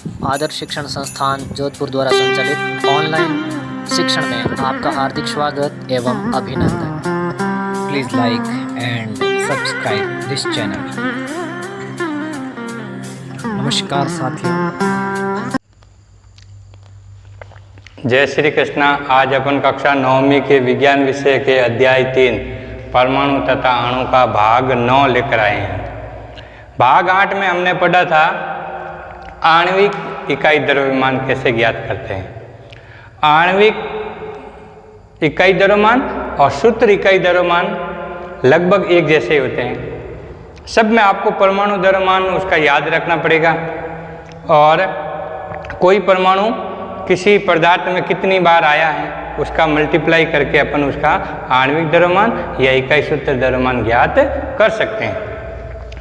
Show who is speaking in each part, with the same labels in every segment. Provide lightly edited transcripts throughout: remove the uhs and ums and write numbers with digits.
Speaker 1: आदर्श शिक्षण संस्थान जोधपुर द्वारा संचालित ऑनलाइन शिक्षण में आपका हार्दिक स्वागत एवं अभिनंदन। Please like and subscribe this channel. नमस्कार साथियों।
Speaker 2: जय श्री कृष्णा। आज अपन कक्षा 9वीं के विज्ञान विषय के अध्याय 3 परमाणु तथा अणु का भाग 9 लेकर आए हैं। भाग 8 में हमने पढ़ा था आणविक इकाई द्रव्यमान कैसे ज्ञात करते हैं। आणविक इकाई द्रव्यमान और सूत्र इकाई द्रव्यमान लगभग एक जैसे होते हैं। सब में आपको परमाणु द्रव्यमान उसका याद रखना पड़ेगा और कोई परमाणु किसी पदार्थ में कितनी बार आया है उसका मल्टीप्लाई करके अपन उसका आणविक द्रव्यमान या इकाई सूत्र द्रव्यमान ज्ञात कर सकते हैं।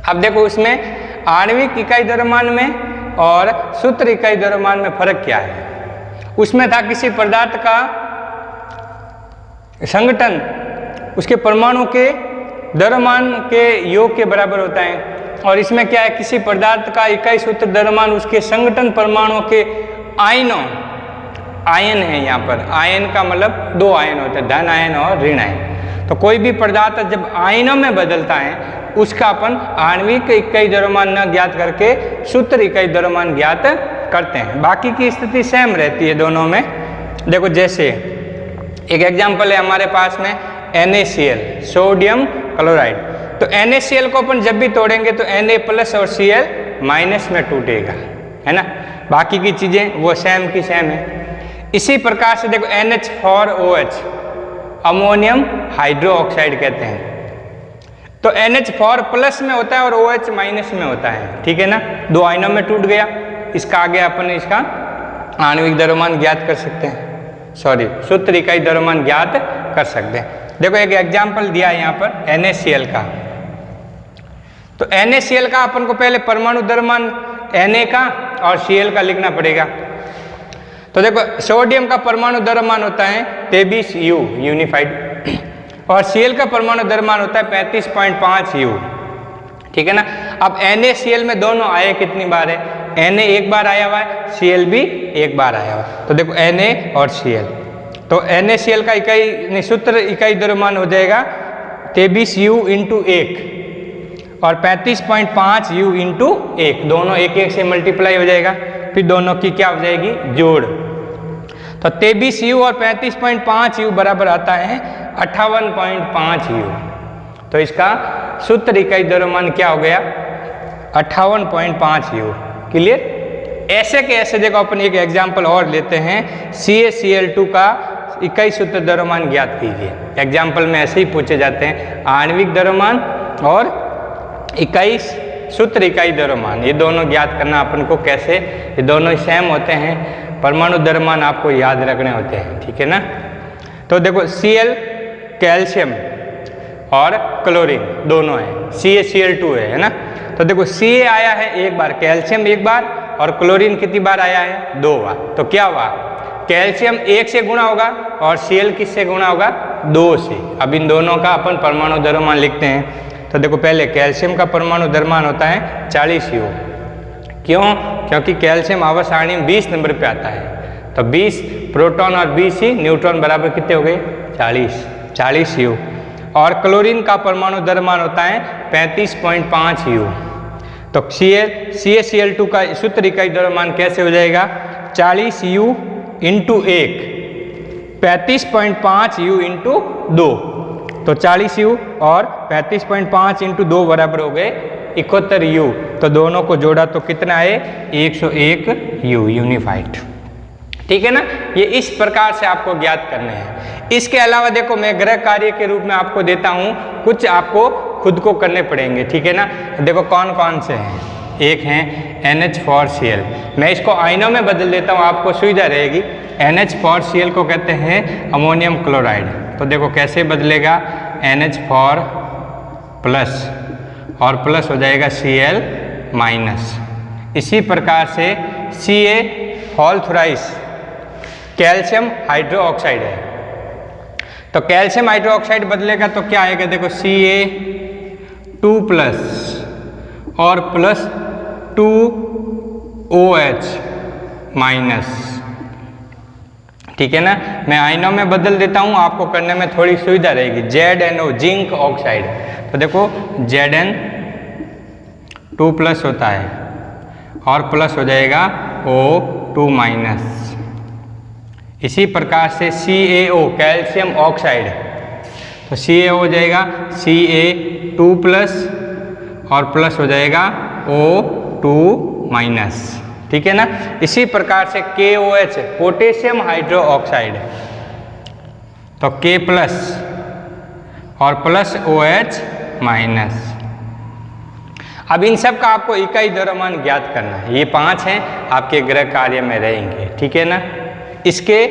Speaker 2: अब देखो उसमें आणविक इकाई द्रव्यमान में और सूत्र इकाई द्रव्यमान में फर्क क्या है। उसमें था किसी पदार्थ का संगठन उसके परमाणु के द्रव्यमान के योग के बराबर होता है और इसमें क्या है किसी पदार्थ का इकाई सूत्र द्रव्यमान उसके संगठन परमाणु के आयनों आयन है। यहाँ पर आयन का मतलब दो आयन होते हैं, धन आयन और ऋण आयन। तो कोई भी पदार्थ जब आयनों में बदलता है उसका अपन आणविक इकाई द्रव्यमान न ज्ञात करके सूत्र इकाई द्रव्यमान ज्ञात करते हैं। बाकी की स्थिति सेम रहती है दोनों में। देखो जैसे एक एग्जाम्पल है हमारे पास में NaCl सोडियम क्लोराइड। तो NaCl को अपन जब भी तोड़ेंगे तो Na+ और Cl- में टूटेगा, है ना। बाकी की चीजें वो सेम की सेम है। इसी प्रकार से देखो NH4OH अमोनियम हाइड्रोक्साइड कहते हैं। तो NH4+ में होता है और OH- में होता है, ठीक है ना। दो आयनों में टूट गया। इसका आगे अपन इसका आणविक द्रव्यमान ज्ञात कर सकते हैं, सूत्र इकाई द्रव्यमान ज्ञात कर सकते हैं। देखो एक एग्जाम्पल दिया है यहाँ पर NaCl का। तो NaCl का अपन को पहले परमाणु द्रव्यमान Na का और Cl का लिखना पड़ेगा। तो देखो सोडियम का परमाणु द्रव्यमान होता है 23U यूनिफाइड और Cl का परमाणु द्रव्यमान होता है 35.5U, ठीक है ना। अब NaCl में दोनों आए कितनी बार है, Na एक बार आया हुआ है, Cl भी एक बार आया हुआ है। तो देखो Na और Cl, तो NaCl का इकाई सूत्र इकाई द्रव्यमान हो जाएगा 23U × 1 और 35.5U × 1, दोनों एक एक से मल्टीप्लाई हो जाएगा, फिर दोनों की क्या हो जाएगी जोड़। तो 23U और 35.5U बराबर आता है 58.5U। तो इसका सूत्र इकाई द्रव्यमान क्या हो गया 58.5U। क्लियर। ऐसे के ऐसे देखो अपन एक एग्जाम्पल और लेते हैं CaCl2 का इकाई सूत्र द्रव्यमान ज्ञात कीजिए। एग्जाम्पल में ऐसे ही पूछे जाते हैं आणविक द्रव्यमान और इकाई सूत्र इकाई द्रव्यमान, ये दोनों ज्ञात करना अपन को कैसे, ये दोनों सेम होते हैं। परमाणु द्रव्यमान आपको याद रखने होते हैं, ठीक है ना। तो देखो Cl कैल्शियम और क्लोरीन दोनों है, CaCl2 है ना। तो देखो Ca आया है एक बार, कैल्शियम एक बार और क्लोरीन कितनी बार आया है 2 बार। तो क्या हुआ कैल्शियम 1 से गुणा होगा और Cl किससे गुणा होगा 2 से। अब इन दोनों का अपन परमाणु द्रव्यमान लिखते हैं। तो देखो पहले कैल्शियम का परमाणु द्रव्यमान होता है 40U। क्यों? क्योंकि कैल्शियम आवर्त सारणी में 20 नंबर पे आता है। तो 20 प्रोटॉन और 20 ही न्यूट्रॉन बराबर कितने हो गए 40U। और क्लोरीन का परमाणु द्रव्यमान होता है 35.5U। तो CaCl2 का सूत्र इकाई द्रव्यमान कैसे हो जाएगा 40U × 1 35.5U × 2। तो 40U और 35.5 × 2 बराबर हो गए 71U। तो दोनों को जोड़ा तो कितना है 101U यूनिफाइड, ठीक है ना। ये इस प्रकार से आपको ज्ञात करने हैं। इसके अलावा देखो मैं गृह कार्य के रूप में आपको देता हूँ, कुछ आपको खुद को करने पड़ेंगे, ठीक है ना। देखो कौन कौन से हैं। एक है NH4Cl, मैं इसको आयनों में बदल देता हूँ आपको सुविधा रहेगी। NH4Cl को कहते हैं अमोनियम क्लोराइड। तो देखो कैसे बदलेगा NH4+ और प्लस हो जाएगा Cl-। इसी प्रकार से Ca कैल्शियम हाइड्रोक्साइड है। तो कैल्शियम हाइड्रोक्साइड बदलेगा तो क्या आएगा देखो Ca2+ और +2OH माइनस। ठीक है ना, मैं आयनों में बदल देता हूँ, आपको करने में थोड़ी सुविधा रहेगी। ZnO जिंक ऑक्साइड, तो देखो Zn2+ होता है और प्लस हो जाएगा O2 माइनस। इसी प्रकार से CaO कैल्शियम ऑक्साइड, तो CaO हो जाएगा Ca2+ और प्लस हो जाएगा O2 माइनस। ठीक है ना, इसी प्रकार से KOH पोटेशियम हाइड्रो ऑक्साइड, तो K+ और प्लस OH माइनस। अब इन सब का आपको इकाई द्रव्यमान ज्ञात करना है। ये 5 हैं, आपके गृह कार्य में रहेंगे। ठीक है ना, इसके